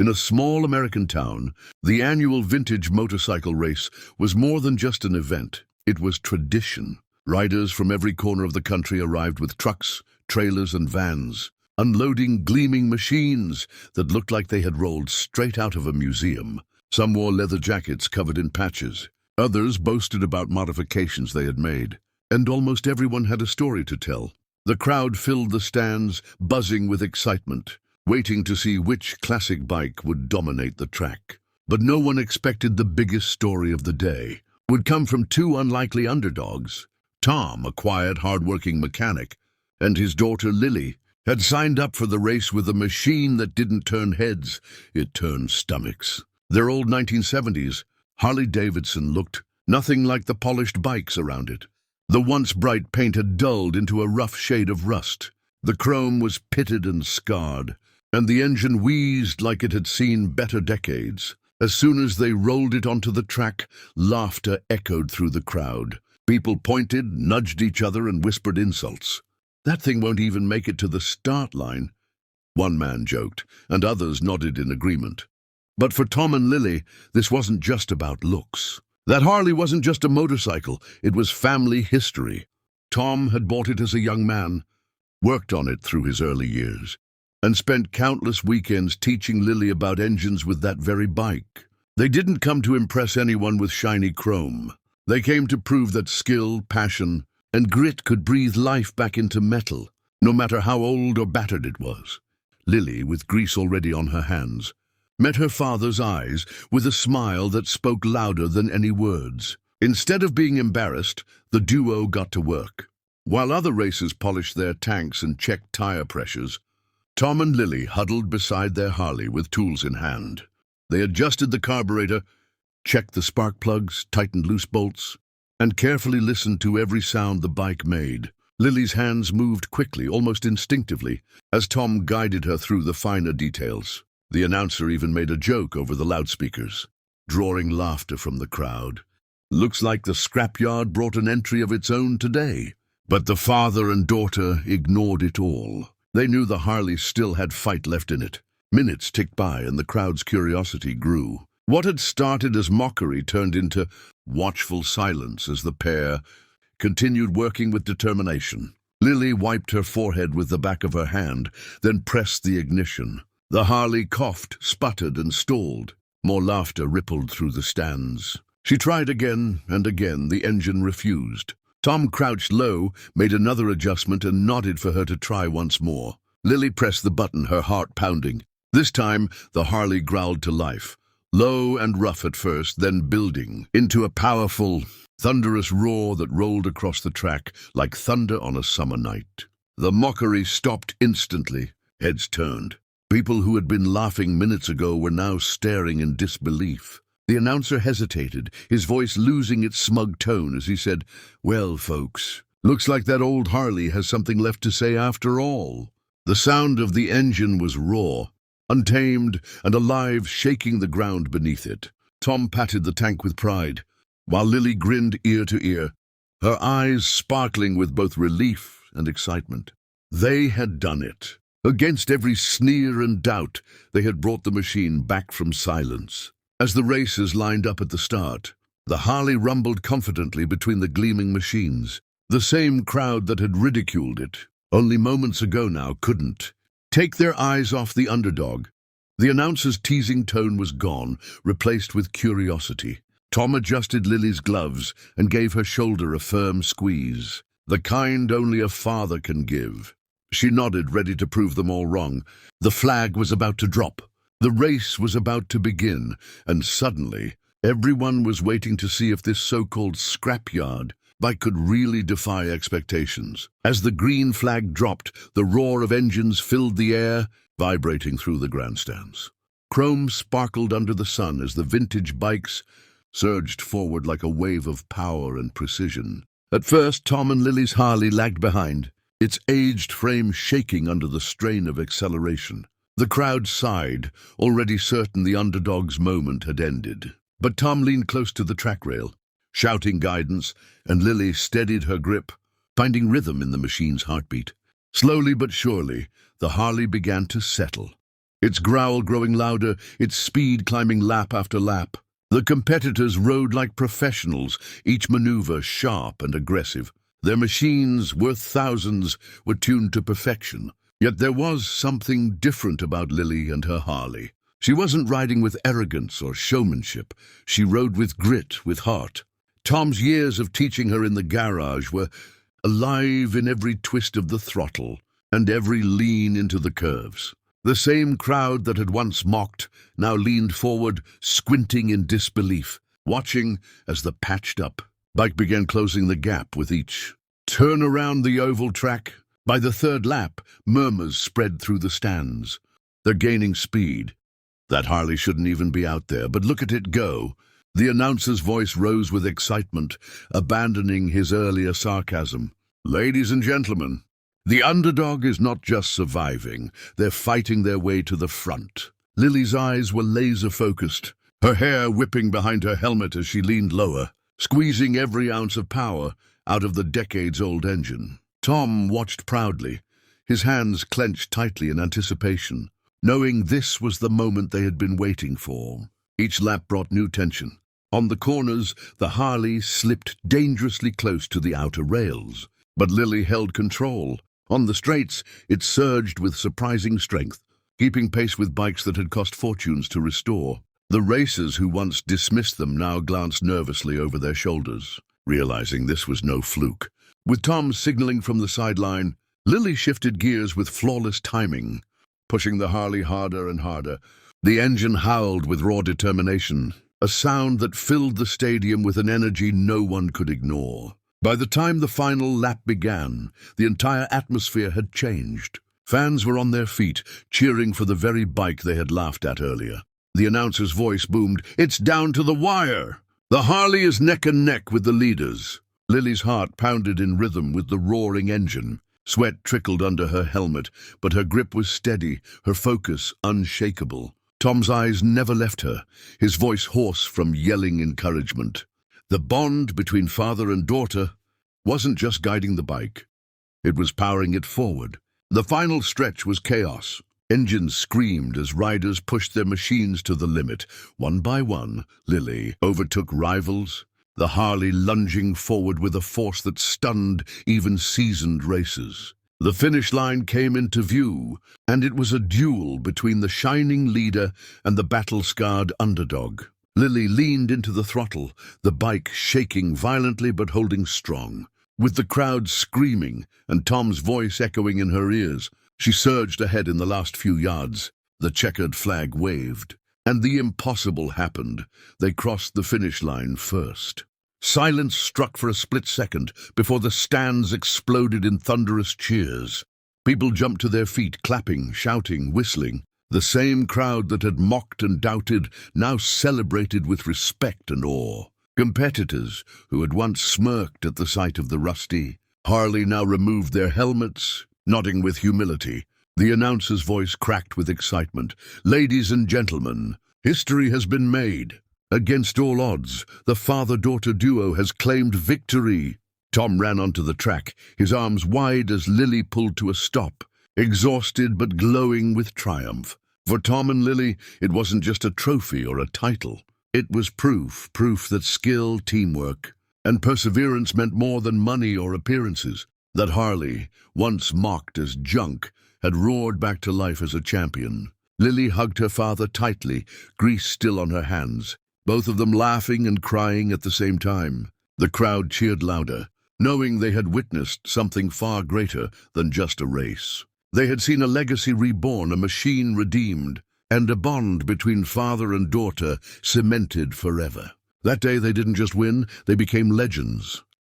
In a small American town, the annual vintage motorcycle race was more than just an event. It was tradition. Riders from every corner of the country arrived with trucks, trailers, and vans, unloading gleaming machines that looked like they had rolled straight out of a museum. Some wore leather jackets covered in patches. Others boasted about modifications they had made. And almost everyone had a story to tell. The crowd filled the stands, buzzing with excitement, waiting to see which classic bike would dominate the track. But no one expected the biggest story of the day would come from two unlikely underdogs. Tom, a quiet, hard-working mechanic, and his daughter Lily had signed up for the race with a machine that didn't turn heads, it turned stomachs. Their old 1970s Harley-Davidson looked nothing like the polished bikes around it. The once bright paint had dulled into a rough shade of rust. The chrome was pitted and scarred, and the engine wheezed like it had seen better decades. As soon as they rolled it onto the track, laughter echoed through the crowd. People pointed, nudged each other, and whispered insults. "That thing won't even make it to the start line," one man joked, and others nodded in agreement. But for Tom and Lily, this wasn't just about looks. That Harley wasn't just a motorcycle, it was family history. Tom had bought it as a young man, worked on it through his early years, and spent countless weekends teaching Lily about engines with that very bike. They didn't come to impress anyone with shiny chrome. They came to prove that skill, passion, and grit could breathe life back into metal, no matter how old or battered it was. Lily, with grease already on her hands, met her father's eyes with a smile that spoke louder than any words. Instead of being embarrassed, the duo got to work. While other racers polished their tanks and checked tire pressures, Tom and Lily huddled beside their Harley with tools in hand. They adjusted the carburetor, checked the spark plugs, tightened loose bolts, and carefully listened to every sound the bike made. Lily's hands moved quickly, almost instinctively, as Tom guided her through the finer details. The announcer even made a joke over the loudspeakers, drawing laughter from the crowd. "Looks like the scrapyard brought an entry of its own today." But the father and daughter ignored it all. They knew the Harley still had fight left in it. Minutes ticked by and the crowd's curiosity grew. What had started as mockery turned into watchful silence as the pair continued working with determination. Lily wiped her forehead with the back of her hand, then pressed the ignition. The Harley coughed, sputtered, and stalled. More laughter rippled through the stands. She tried again, and again the engine refused. Tom crouched low, made another adjustment, and nodded for her to try once more. Lily pressed the button, her heart pounding. This time, the Harley growled to life. Low and rough at first, then building into a powerful, thunderous roar that rolled across the track like thunder on a summer night. The mockery stopped instantly. Heads turned. People who had been laughing minutes ago were now staring in disbelief. The announcer hesitated, his voice losing its smug tone as he said, "Well, folks, looks like that old Harley has something left to say after all." The sound of the engine was raw, untamed and alive, shaking the ground beneath it. Tom patted the tank with pride, while Lily grinned ear to ear, her eyes sparkling with both relief and excitement. They had done it. Against every sneer and doubt, they had brought the machine back from silence. As the racers lined up at the start, the Harley rumbled confidently between the gleaming machines. The same crowd that had ridiculed it only moments ago now couldn't take their eyes off the underdog. The announcer's teasing tone was gone, replaced with curiosity. Tom adjusted Lily's gloves and gave her shoulder a firm squeeze, the kind only a father can give. She nodded, ready to prove them all wrong. The flag was about to drop. The race was about to begin, and suddenly, everyone was waiting to see if this so-called scrapyard bike could really defy expectations. As the green flag dropped, the roar of engines filled the air, vibrating through the grandstands. Chrome sparkled under the sun as the vintage bikes surged forward like a wave of power and precision. At first, Tom and Lily's Harley lagged behind, its aged frame shaking under the strain of acceleration. The crowd sighed, already certain the underdog's moment had ended. But Tom leaned close to the track rail, shouting guidance, and Lily steadied her grip, finding rhythm in the machine's heartbeat. Slowly but surely, the Harley began to settle. its growl growing louder, its speed climbing lap after lap. The competitors rode like professionals, each maneuver sharp and aggressive. Their machines, worth thousands, were tuned to perfection. Yet there was something different about Lily and her Harley. She wasn't riding with arrogance or showmanship. She rode with grit, with heart. Tom's years of teaching her in the garage were alive in every twist of the throttle and every lean into the curves. The same crowd that had once mocked now leaned forward, squinting in disbelief, watching as the patched-up bike began closing the gap with each turn around the oval track. By the third lap, murmurs spread through the stands. They're gaining speed. That Harley shouldn't even be out there, but look at it go. The announcer's voice rose with excitement, abandoning his earlier sarcasm. Ladies and gentlemen, the underdog is not just surviving, they're fighting their way to the front. Lily's eyes were laser-focused, her hair whipping behind her helmet as she leaned lower, squeezing every ounce of power out of the decades-old engine. Tom watched proudly, his hands clenched tightly in anticipation, knowing this was the moment they had been waiting for. Each lap brought new tension. On the corners, the Harley slipped dangerously close to the outer rails, but Lily held control. On the straights, it surged with surprising strength, keeping pace with bikes that had cost fortunes to restore. The racers who once dismissed them now glanced nervously over their shoulders, realizing this was no fluke. With Tom signaling from the sideline, Lily shifted gears with flawless timing, pushing the Harley harder and harder. The engine howled with raw determination, a sound that filled the stadium with an energy no one could ignore. By the time the final lap began, the entire atmosphere had changed. Fans were on their feet, cheering for the very bike they had laughed at earlier. The announcer's voice boomed, "It's down to the wire! The Harley is neck and neck with the leaders." Lily's heart pounded in rhythm with the roaring engine. Sweat trickled under her helmet, but her grip was steady, her focus unshakable. Tom's eyes never left her, his voice hoarse from yelling encouragement. The bond between father and daughter wasn't just guiding the bike, it was powering it forward. The final stretch was chaos. Engines screamed as riders pushed their machines to the limit. One by one, Lily overtook rivals, the Harley lunging forward with a force that stunned even seasoned racers. The finish line came into view, and it was a duel between the shining leader and the battle-scarred underdog. Lily leaned into the throttle, the bike shaking violently but holding strong. With the crowd screaming and Tom's voice echoing in her ears, she surged ahead in the last few yards. The checkered flag waved, and the impossible happened. They crossed the finish line first. Silence struck for a split second before the stands exploded in thunderous cheers. People jumped to their feet, clapping, shouting, whistling. The same crowd that had mocked and doubted now celebrated with respect and awe. Competitors who had once smirked at the sight of the rusty Harley now removed their helmets, nodding with humility. The announcer's voice cracked with excitement. "Ladies and gentlemen, history has been made. Against all odds, the father-daughter duo has claimed victory." Tom ran onto the track, his arms wide as Lily pulled to a stop, exhausted but glowing with triumph. For Tom and Lily, it wasn't just a trophy or a title. It was proof that skill, teamwork, and perseverance meant more than money or appearances. That Harley, once mocked as junk, had roared back to life as a champion. Lily hugged her father tightly, grease still on her hands, both of them laughing and crying at the same time. The crowd cheered louder, knowing they had witnessed something far greater than just a race. They had seen a legacy reborn, a machine redeemed, and a bond between father and daughter cemented forever. That day they didn't just win, they became legends.